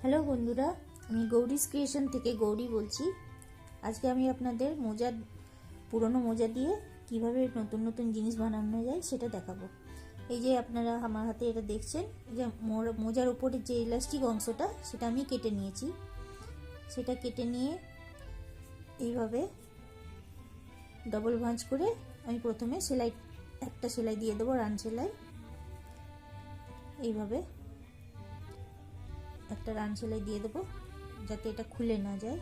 Hello বন্ধুরা, আমি গৌরীস creation থেকে গৌরী বলছি। আজকে আমি আপনাদের পুরনো মোজা দিয়ে কিভাবে নতুন নতুন জিনিস বানানো যায় সেটা দেখাবো। এই যে আপনারা আমার হাতে এটা দেখছেন, যে মোজার উপরে যে ইলাস্টিক অংশটা সেটা আমি কেটে নিয়েছি। সেটা কেটে নিয়ে এইভাবে ডবল ভাঁজ করে আমি প্রথমে একটা সেলাই দিয়ে দেবো, রান সেলাই। এইভাবে একটা রান সেলাই দিয়ে দেবো যাতে এটা খুলে না যায়।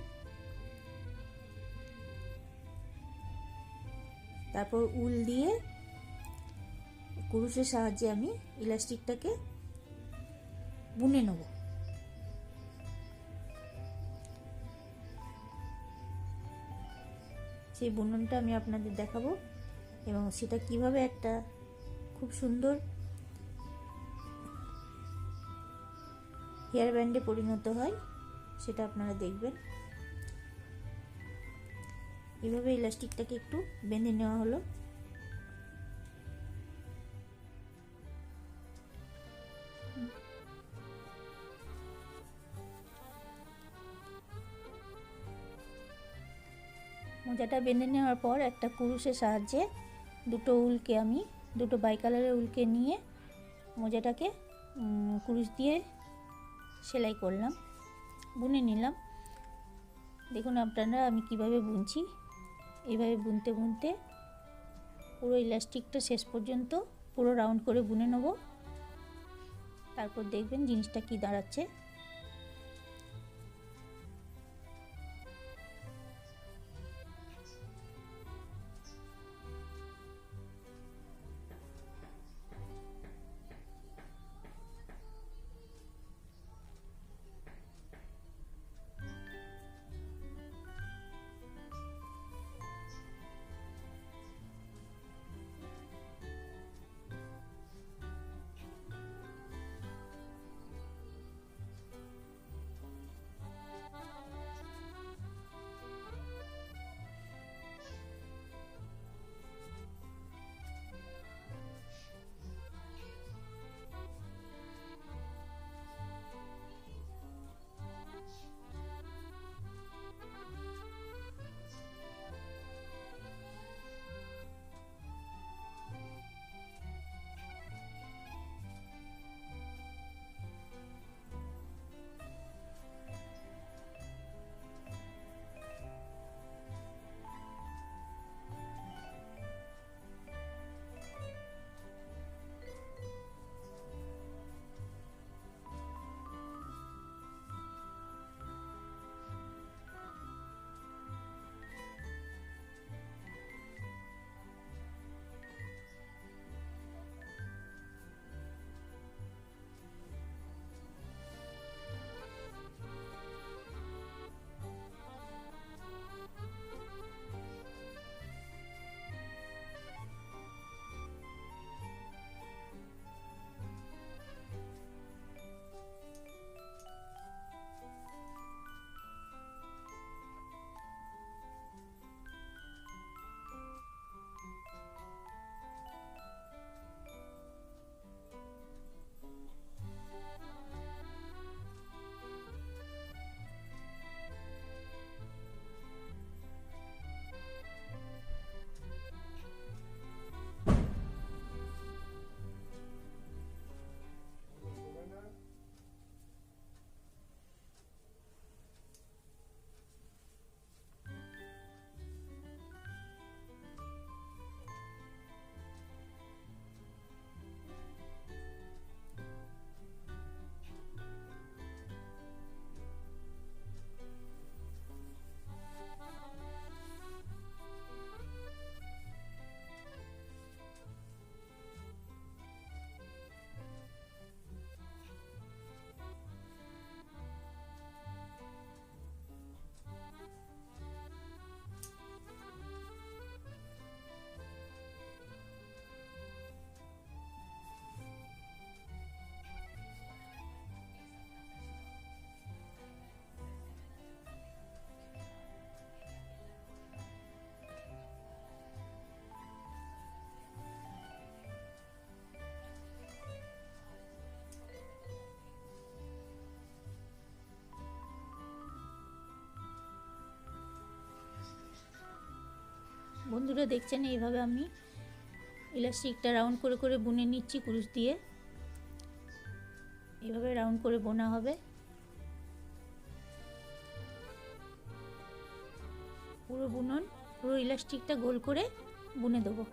তারপর উল দিয়ে কুরুশের সাহায্যে আমি ইলাস্টিকটাকে বুনে নেব। সেই বুননটা আমি আপনাদের দেখাবো এবং সেটা কিভাবে একটা খুব সুন্দর হেয়ার ব্যান্ডে পরিণত হয় সেটা আপনারা দেখবেন। এভাবে ইলাস্টিকটাকে একটু বেঁধে নেওয়া হলো। মোজাটা বেঁধে নেওয়ার পর একটা কুরুশের সাহায্যে দুটো বাই কালারের উলকে নিয়ে মোজাটাকে কুরুশ দিয়ে সেলাই করলাম, বুনে নিলাম। দেখুন আপনারা আমি কিভাবে বুনছি। এইভাবে বুনতে বুনতে পুরো ইলাস্টিকটা শেষ পর্যন্ত পুরো রাউন্ড করে বুনে নেব। তারপর দেখবেন জিনিসটা কি দাঁড়াচ্ছে। বন্ধুরা দেখছেন এইভাবে আমি ইলাস্টিকটা রাউন্ড করে করে বুনে নিচ্ছি কুরুশ দিয়ে। এইভাবে রাউন্ড করে বোনা হবে। পুরো বুনন, পুরো ইলাস্টিকটা গোল করে বুনে দেবো।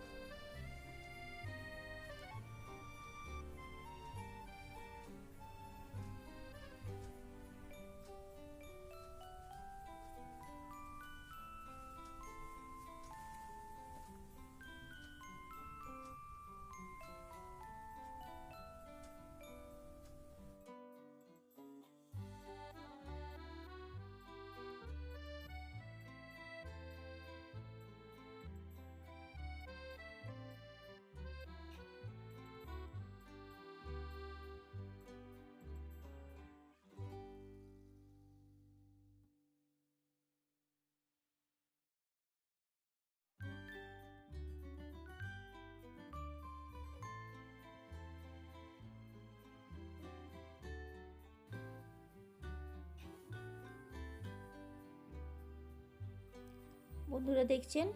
বন্ধুরা দেখছেন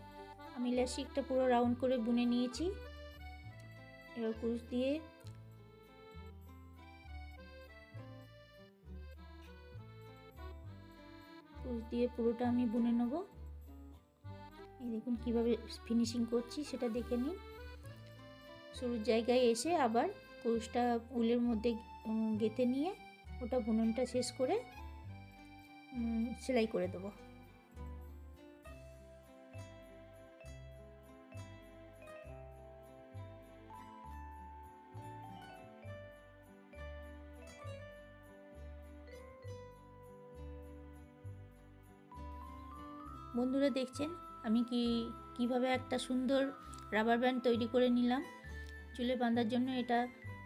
আমি ইলাস্টিকটা পুরো রাউন্ড করে বুনে নিয়েছি। এবার কুরুশ দিয়ে পুরোটা আমি বুনে নেব। এই দেখুন কিভাবে ফিনিশিং করছি সেটা দেখে নিন। শুরুর জায়গায় এসে আবার কুরুশটা উলের মধ্যে গেঁথে নিয়ে ওটা বুননটা শেষ করে সেলাই করে দেবো। বন্ধুরা দেখছেন আমি কিভাবে একটা সুন্দর রাবার ব্যান্ড তৈরি করে নিলাম চুলে বাঁধার জন্য। এটা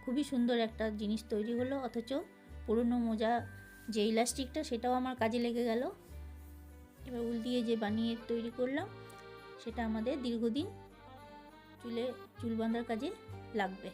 খুবই সুন্দর একটা জিনিস তৈরি হলো, অথচ পুরনো মোজা যে ইলাস্টিকটা সেটাও আমার কাজে লেগে গেল। এবার উল দিয়ে যে বানিয়ে তৈরি করলাম সেটা আমাদের দীর্ঘদিন চুল বাঁধার কাজে লাগবে।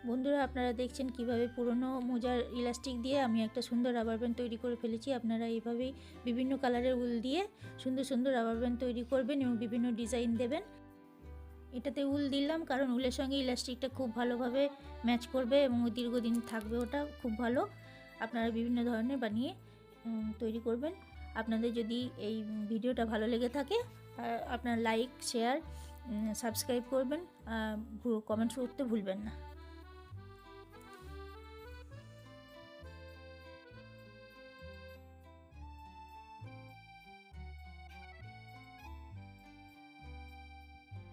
বন্ধুরা, আপনারা দেখছেন কিভাবে পুরনো মোজার ইলাস্টিক দিয়ে আমি একটা সুন্দর রাবার ব্যান্ড তৈরি করে ফেলেছি। আপনারা এইভাবেই বিভিন্ন কালারের উল দিয়ে সুন্দর সুন্দর রাবার ব্যান্ড তৈরি করবেন এবং বিভিন্ন ডিজাইন দেবেন। এটাতে উল দিলাম কারণ উলের সঙ্গে ইলাস্টিকটা খুব ভালোভাবে ম্যাচ করবে এবং দীর্ঘদিন থাকবে, ওটা খুব ভালো। আপনারা বিভিন্ন ধরনের বানিয়ে তৈরি করবেন। আপনাদের যদি এই ভিডিওটা ভালো লেগে থাকে আপনারা লাইক, শেয়ার, সাবস্ক্রাইব করবেন, কমেন্টস করতে ভুলবেন না।